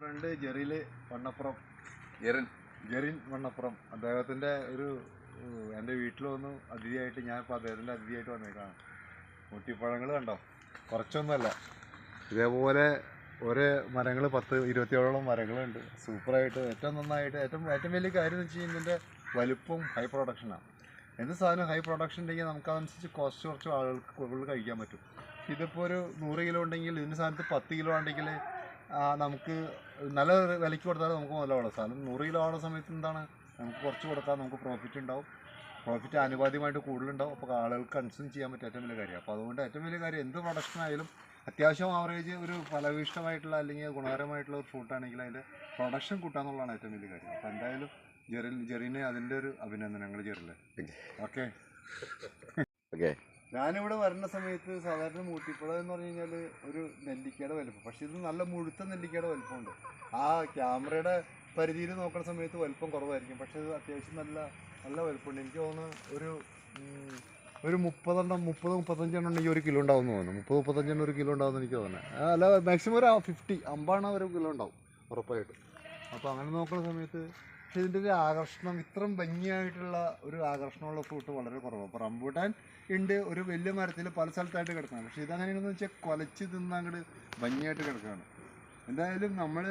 Front ജെറിയില് Vannappuram Jerin Vannappuram അദ്ദേഹത്തിൻ്റെ എൻ്റെ വീട്ടിൽ വന്നു അതിഥിയായിട്ട്. ഞാനിപ്പോൾ അദ്ദേഹത്തിൻ്റെ അതിഥിയായിട്ട് വന്നേക്കാണ്. ഊട്ടിപ്പഴങ്ങൾ കണ്ടോ, കുറച്ചൊന്നുമല്ല, ഇതേപോലെ ഒരേ മരങ്ങൾ 10-20ഓളം മരങ്ങളുണ്ട്. സൂപ്പറായിട്ട് ഏറ്റവും നന്നായിട്ട് ഏറ്റവും വലിയ കാര്യം എന്ന് വെച്ച് കഴിഞ്ഞാൽ ഇതിൻ്റെ വലുപ്പം ഹൈ പ്രൊഡക്ഷനാണ്. എന്ത് സാധനം ഹൈ പ്രൊഡക്ഷൻ ഉണ്ടെങ്കിൽ നമുക്കതനുസരിച്ച് കോസ്റ്റ് കുറച്ച് ആളുകൾക്ക് കൂടുതൽ കഴിക്കാൻ പറ്റും. ഇതിപ്പോൾ ഒരു 100 കിലോ ഉണ്ടെങ്കിൽ ഇതിൻ്റെ സ്ഥാനത്ത് 10 കിലോ ഉണ്ടെങ്കിൽ നമുക്ക് നല്ല വിലയ്ക്ക് കൊടുത്താൽ നമുക്ക് മുതലാവുള്ളൂ. സാധനം 100 കിലോ ആവുന്ന സമയത്ത് എന്താണ്, നമുക്ക് കുറച്ച് കൊടുത്താൽ നമുക്ക് പ്രോഫിറ്റ് ഉണ്ടാവും. പ്രോഫിറ്റ് ആനുപാതികമായിട്ട് കൂടുതലുണ്ടാവും. അപ്പോൾ ആളുകൾക്ക് കൺസ്യൂം ചെയ്യാൻ പറ്റും, ഏറ്റവും വലിയ കാര്യം. അപ്പോൾ അതുകൊണ്ട് ഏറ്റവും വലിയ കാര്യം എന്ത് പ്രൊഡക്ഷൻ ആയാലും അത്യാവശ്യം ആവറേജ് ഒരു ഫലഭൂയിഷ്ടമായിട്ടുള്ള അല്ലെങ്കിൽ ഗുണകരമായിട്ടുള്ള ഒരു ഫ്രൂട്ടാണെങ്കിൽ അതിൻ്റെ പ്രൊഡക്ഷൻ കൂട്ടാന്നുള്ളതാണ് ഏറ്റവും വലിയ കാര്യം. അപ്പോൾ എന്തായാലും ജെറിന് അതിൻ്റെ ഒരു അഭിനന്ദനങ്ങൾ ജെറില്. ഓക്കെ. ഞാനിവിടെ വരുന്ന സമയത്ത് സാധാരണ മൂട്ടിപ്പഴം എന്ന് പറഞ്ഞു കഴിഞ്ഞാൽ ഒരു നെല്ലിക്കയുടെ വലുപ്പം, പക്ഷെ ഇത് നല്ല മുഴുത്ത നെല്ലിക്കയുടെ വലുപ്പമുണ്ട്. ആ ക്യാമറയുടെ പരിധിയിൽ നോക്കുന്ന സമയത്ത് വലുപ്പം കുറവായിരിക്കും, പക്ഷെ ഇത് അത്യാവശ്യം നല്ല വലുപ്പമുണ്ട്. എനിക്ക് തോന്നുന്നു ഒരു 30-35 ഉണ്ടെങ്കിൽ 1 കിലോ ഉണ്ടാവും എന്ന് തോന്നുന്നു. 30-35 1 കിലോ ഉണ്ടാവും എനിക്ക് തോന്നുന്നത്. അല്ല, മാക്സിമം ഒരു 50 1 കിലോ ഉണ്ടാവും ഉറപ്പായിട്ട്. അപ്പോൾ അങ്ങനെ നോക്കുന്ന സമയത്ത് പക്ഷേ ഇതിൻ്റെ ഒരു ആകർഷണം, ഇത്രയും ഭംഗിയായിട്ടുള്ള ഒരു ആകർഷണമുള്ള ഫ്രൂട്ട് വളരെ കുറവാണ്. അപ്പോൾ റംബൂട്ടാൻ ഉണ്ട്, ഒരു വലിയ മരത്തിൽ പല സ്ഥലത്തായിട്ട് കിടക്കണം. പക്ഷേ ഇതങ്ങനെയാണെന്ന് വെച്ചാൽ കൊലച്ച് തിന്നങ്ങോട്ട് ഭംഗിയായിട്ട് കിടക്കുകയാണ്. എന്തായാലും നമ്മൾ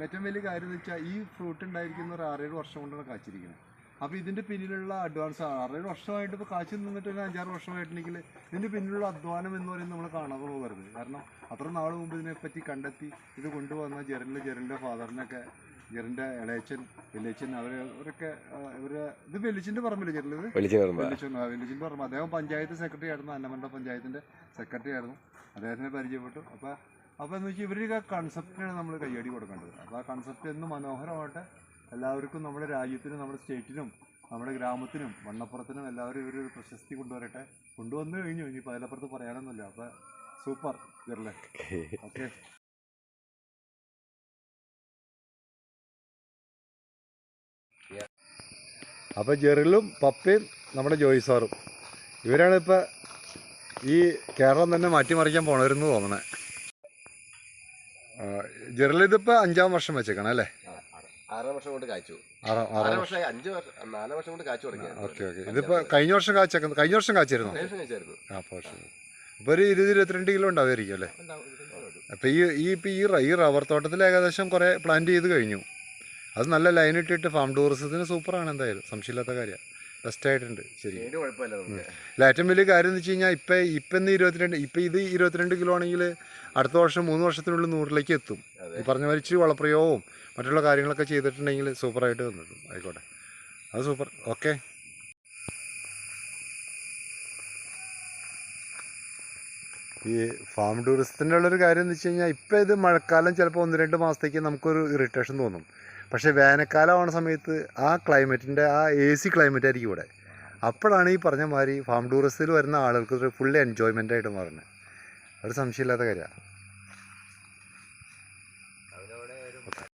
ഏറ്റവും വലിയ കാര്യം എന്ന് വെച്ചാൽ ഈ ഫ്രൂട്ട് ഉണ്ടായിരിക്കുന്ന ഒരു 6-7 വർഷം കൊണ്ടാണ് കാച്ചിരിക്കുന്നത്. അപ്പോൾ ഇതിൻ്റെ പിന്നിലുള്ള അഡ്വാൻസ് 6-7 വർഷമായിട്ട് ഇപ്പോൾ കാച്ചി നിന്നിട്ട് ഒരു 5-6 വർഷമായിട്ടുണ്ടെങ്കിൽ ഇതിൻ്റെ പിന്നിലുള്ള അധ്വാനം എന്ന് പറയുന്നത് നമ്മൾ കാണാതെ പോകരുത്. കാരണം അത്ര നാൾ മുമ്പ് ഇതിനെപ്പറ്റി കണ്ടെത്തി ഇത് കൊണ്ടുവന്ന ജെറിൻ്റെ ഫാദറിനൊക്കെ, ജെറിൻ്റെ ഇളയച്ചൻ വെല്ലിച്ചൻ അവരൊക്കെ ഇത് വെല്ലിച്ചിൻ്റെ പറമ്പില്ല ജെറിലത് വെല്ലിച്ചിൻ്റെ പറമ്പ്. അദ്ദേഹം പഞ്ചായത്ത് സെക്രട്ടറി ആയിരുന്നു, അന്നമണ്ട പഞ്ചായത്തിൻ്റെ സെക്രട്ടറി ആയിരുന്നു. അദ്ദേഹത്തിനെ പരിചയപ്പെട്ടു. അപ്പോൾ എന്ന് വെച്ചാൽ ഇവരുടെ കൺസെപ്റ്റിനാണ് നമ്മൾ കയ്യടി കൊടുക്കേണ്ടത്. അപ്പോൾ ആ കൺസെപ്റ്റ് എന്ന് മനോഹരമാവട്ടെ, എല്ലാവർക്കും നമ്മുടെ രാജ്യത്തിനും നമ്മുടെ സ്റ്റേറ്റിനും നമ്മുടെ ഗ്രാമത്തിനും വണ്ണപ്പുറത്തിനും എല്ലാവരും ഇവരൊരു പ്രശസ്തി കൊണ്ടുവരട്ടെ. കൊണ്ടുവന്നു കഴിഞ്ഞു, ഇനി അതിലപ്പുറത്ത് പറയാനൊന്നുമില്ല. അപ്പോൾ സൂപ്പർ ജെറിലെ. ഓക്കെ. അപ്പോൾ ജെറിലും പപ്പയും നമ്മുടെ ജോയി സാറും ഇവരാണ് ഇപ്പോൾ ഈ കേരളം തന്നെ മാറ്റിമറിക്കാൻ പോണവരെന്ന് തോന്നണേ. ജെറിൽ ഇതിപ്പോൾ 5ാം വർഷം വെച്ചേക്കണം അല്ലേ? 6 വർഷം കൊണ്ട് കാച്ചു. 4 വർഷം കൊണ്ട് കാച്ചു തുടങ്ങി. ഓക്കെ. ഇതിപ്പോൾ കഴിഞ്ഞ വർഷം കാച്ചിരുന്നു. അപ്പോൾ ഒരു 20-22 കിലോ ഉണ്ടാവുമായിരിക്കും അല്ലേ? അപ്പോൾ ഈ റബ്ബർ തോട്ടത്തിൽ ഏകദേശം കുറേ പ്ലാന്റ് ചെയ്ത് കഴിഞ്ഞു. അത് നല്ല ലൈൻ ഇട്ടിട്ട് ഫാം ടൂറിസത്തിന് സൂപ്പറാണ്. എന്തായാലും സംശയമില്ലാത്ത കാര്യം, ബെസ്റ്റായിട്ടുണ്ട്. ശരി. അല്ല, ഏറ്റവും വലിയ കാര്യം എന്ന് വെച്ച് കഴിഞ്ഞാൽ ഇപ്പം ഇത് 22 കിലോ ആണെങ്കിൽ അടുത്ത വർഷം 3 വർഷത്തിനുള്ളിൽ 100ലേക്ക് എത്തും. ഈ പറഞ്ഞ മരിച്ച് വളപ്രയോഗവും മറ്റുള്ള കാര്യങ്ങളൊക്കെ ചെയ്തിട്ടുണ്ടെങ്കിൽ സൂപ്പറായിട്ട് വന്നിട്ടും ആയിക്കോട്ടെ. അത് സൂപ്പർ. ഓക്കെ. ഈ ഫാം ടൂറിസത്തിൻ്റെ ഉള്ളൊരു കാര്യം എന്ന് വെച്ച് കഴിഞ്ഞാൽ ഇപ്പം ഇത് മഴക്കാലം ചിലപ്പോൾ 1-2 മാസത്തേക്ക് നമുക്കൊരു ഇറിറ്റേഷൻ തോന്നും. പക്ഷേ വേനൽക്കാലമാവുന്ന സമയത്ത് ആ ക്ലൈമറ്റിൻ്റെ AC ക്ലൈമറ്റ് ആയിരിക്കും ഇവിടെ. അപ്പോഴാണ് ഈ പറഞ്ഞ മാതിരി ഫാം ടൂറിസത്തിൽ വരുന്ന ആളുകൾക്ക് ഫുൾ എൻജോയ്മെൻ്റ് ആയിട്ട് മാറുന്നത്. ഒരു സംശയമില്ലാത്ത കാര്യമാണ്.